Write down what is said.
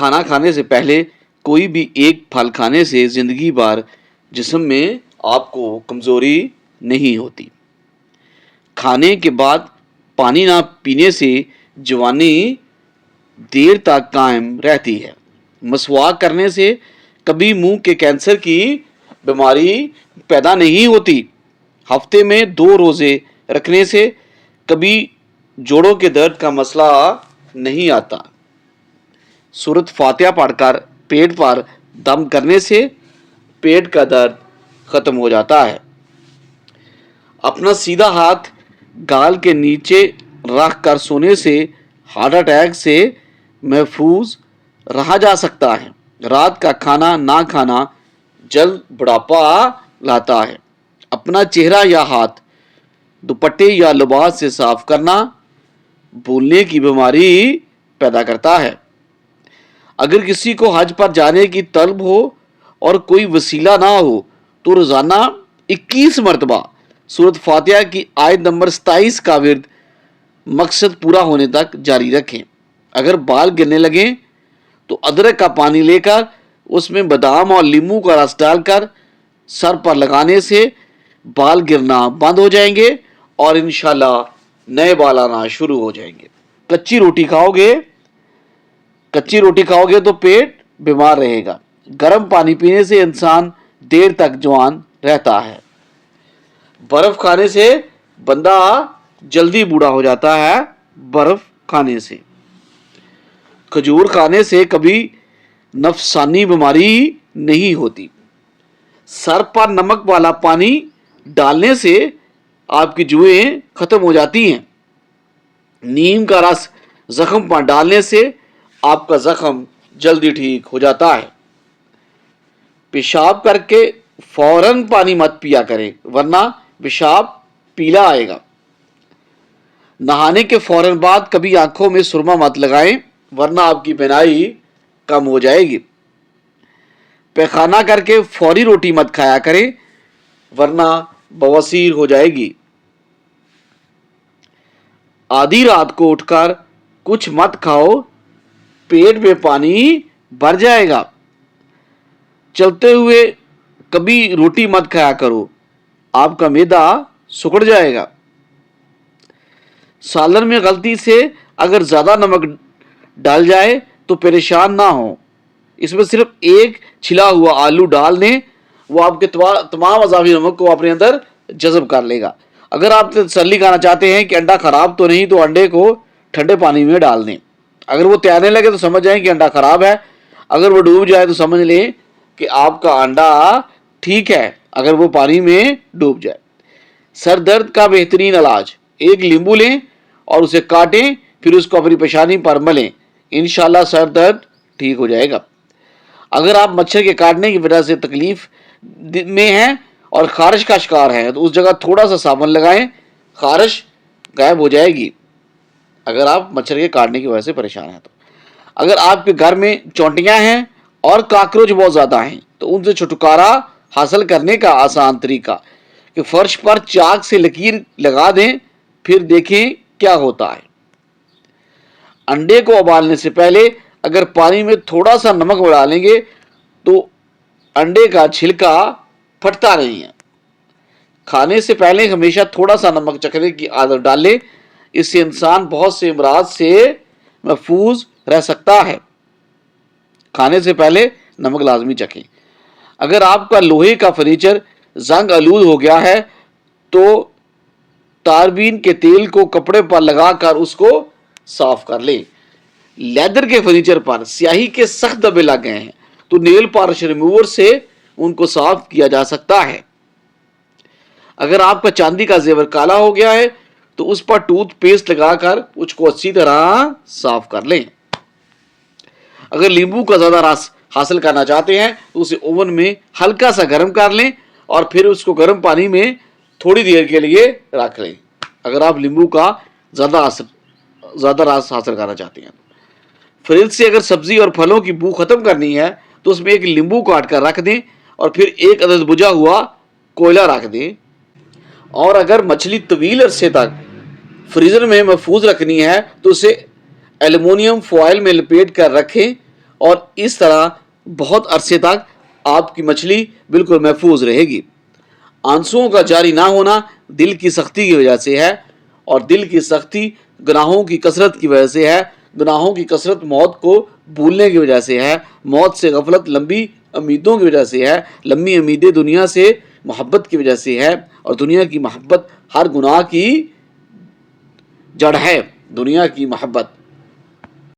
کھانا کھانے سے پہلے کوئی بھی ایک پھل کھانے سے زندگی بھر جسم میں آپ کو کمزوری نہیں ہوتی۔ کھانے کے بعد پانی نہ پینے سے جوانی دیر تک قائم رہتی ہے۔ مسواک کرنے سے کبھی منہ کے کینسر کی بیماری پیدا نہیں ہوتی۔ ہفتے میں 2 روزے رکھنے سے کبھی جوڑوں کے درد کا مسئلہ نہیں آتا۔ سورۃ فاتحہ پڑھ کر پیٹ پر دم کرنے سے پیٹ کا درد ختم ہو جاتا ہے۔ اپنا سیدھا ہاتھ گال کے نیچے رکھ کر سونے سے ہارٹ اٹیک سے محفوظ رہا جا سکتا ہے۔ رات کا کھانا نہ کھانا جلد بڑھاپا لاتا ہے۔ اپنا چہرہ یا ہاتھ دوپٹے یا لباس سے صاف کرنا بھولنے کی بیماری پیدا کرتا ہے۔ اگر کسی کو حج پر جانے کی طلب ہو اور کوئی وسیلہ نہ ہو تو روزانہ 21 مرتبہ سورۃ فاتحہ کی آیت نمبر 27 کا ورد مقصد پورا ہونے تک جاری رکھیں۔ اگر بال گرنے لگیں تو ادرک کا پانی لے کر اس میں بادام اور لیموں کا رس ڈال کر سر پر لگانے سے بال گرنا بند ہو جائیں گے اور انشاءاللہ نئے بال آنا شروع ہو جائیں گے۔ کچی روٹی کھاؤ گے تو پیٹ بیمار رہے گا۔ گرم پانی پینے سے انسان دیر تک جوان رہتا ہے۔ برف کھانے سے بندہ جلدی بوڑھا ہو جاتا ہے۔ برف کھانے سے کھجور کھانے سے کبھی نفسانی بیماری نہیں ہوتی۔ سر پر نمک والا پانی ڈالنے سے آپ کی جوئیں ختم ہو جاتی ہیں۔ نیم کا رس زخم پر ڈالنے سے آپ کا زخم جلدی ٹھیک ہو جاتا ہے۔ پیشاب کر کے فوراً پانی مت پیا کریں ورنہ پیشاب پیلا آئے گا۔ نہانے کے فوراً بعد کبھی آنکھوں میں سرما مت لگائیں ورنہ آپ کی بینائی کم ہو جائے گی۔ پیخانہ کر کے فوری روٹی مت کھایا کریں ورنہ بواسیر ہو جائے گی۔ آدھی رات کو اٹھ کر کچھ مت کھاؤ، پیٹ میں پانی بھر جائے گا۔ چلتے ہوئے کبھی روٹی مت کھایا کرو، آپ کا معدہ سکڑ جائے گا۔ سالن میں غلطی سے اگر زیادہ نمک ڈال جائے تو پریشان نہ ہو، اس میں صرف ایک چھلا ہوا آلو ڈال دیں، وہ آپ کے تمام اضافی نمک کو اپنے اندر جذب کر لے گا۔ اگر آپ تسلی کرنا چاہتے ہیں کہ انڈا خراب تو نہیں تو انڈے کو ٹھنڈے پانی میں ڈال دیں۔ اگر وہ تیرنے لگے تو سمجھ جائیں کہ انڈا خراب ہے، اگر وہ ڈوب جائے تو سمجھ لیں کہ آپ کا انڈا ٹھیک ہے اگر وہ پانی میں ڈوب جائے۔ سر درد کا بہترین علاج، ایک لیمبو لیں اور اسے کاٹیں پھر اس کو اپنی پیشانی پر ملیں، انشاءاللہ سر درد ٹھیک ہو جائے گا۔ اگر آپ مچھر کے کاٹنے کی وجہ سے تکلیف میں ہیں اور خارش کا شکار ہیں تو اس جگہ تھوڑا سا صابن لگائیں، خارش غائب ہو جائے گی۔ اگر آپ مچھر کے کاٹنے کی وجہ سے پریشان ہیں تو اگر آپ کے گھر میں چونٹیاں ہیں اور کاکروچ بہت زیادہ ہیں تو ان سے چھٹکارا حاصل کرنے کا آسان طریقہ کہ فرش پر چاک سے لکیر لگا دیں پھر دیکھیں کیا ہوتا ہے۔ انڈے کو ابالنے سے پہلے اگر پانی میں تھوڑا سا نمک ڈالیں گے تو انڈے کا چھلکا پھٹتا نہیں ہے۔ کھانے سے پہلے ہمیشہ تھوڑا سا نمک چکھنے کی عادت ڈال لیں، اس سے انسان بہت سے امراض سے محفوظ رہ سکتا ہے۔ کھانے سے پہلے نمک لازمی چکھیں۔ اگر آپ کا لوہے کا فرنیچر زنگ آلود ہو گیا ہے تو تاربین کے تیل کو کپڑے پر لگا کر اس کو صاف کر لیں۔ لیدر کے فرنیچر پر سیاہی کے سخت دبے لگ گئے ہیں تو نیل پالش ریموور سے ان کو صاف کیا جا سکتا ہے۔ اگر آپ کا چاندی کا زیور کالا ہو گیا ہے تو اس پر ٹوتھ پیسٹ لگا کر اس کو اچھی طرح صاف کر لیں۔ اگر لیمبو کا زیادہ رس حاصل کرنا چاہتے ہیں تو اسے اوون میں ہلکا سا گرم کر لیں اور پھر اس کو گرم پانی میں تھوڑی دیر کے لیے رکھ لیں۔ اگر آپ لیمبو کا زیادہ رس حاصل کرنا چاہتے ہیں فریج سے اگر سبزی اور پھلوں کی بو ختم کرنی ہے تو اس میں ایک لیمبو کاٹ کر رکھ دیں اور پھر ایک عدد بجھا ہوا کوئلہ رکھ دیں۔ اور اگر مچھلی طویل عرصے تک فریزر میں محفوظ رکھنی ہے تو اسے ایلومینیم فوائل میں لپیٹ کر رکھیں اور اس طرح بہت عرصے تک آپ کی مچھلی بالکل محفوظ رہے گی۔ آنسوؤں کا جاری نہ ہونا دل کی سختی کی وجہ سے ہے، اور دل کی سختی گناہوں کی کثرت کی وجہ سے ہے۔ گناہوں کی کثرت موت کو بھولنے کی وجہ سے ہے، موت سے غفلت لمبی امیدوں کی وجہ سے ہے، لمبی امیدیں دنیا سے محبت کی وجہ سے ہے، اور دنیا کی محبت ہر گناہ کی جڑ ہے۔ دنیا کی محبت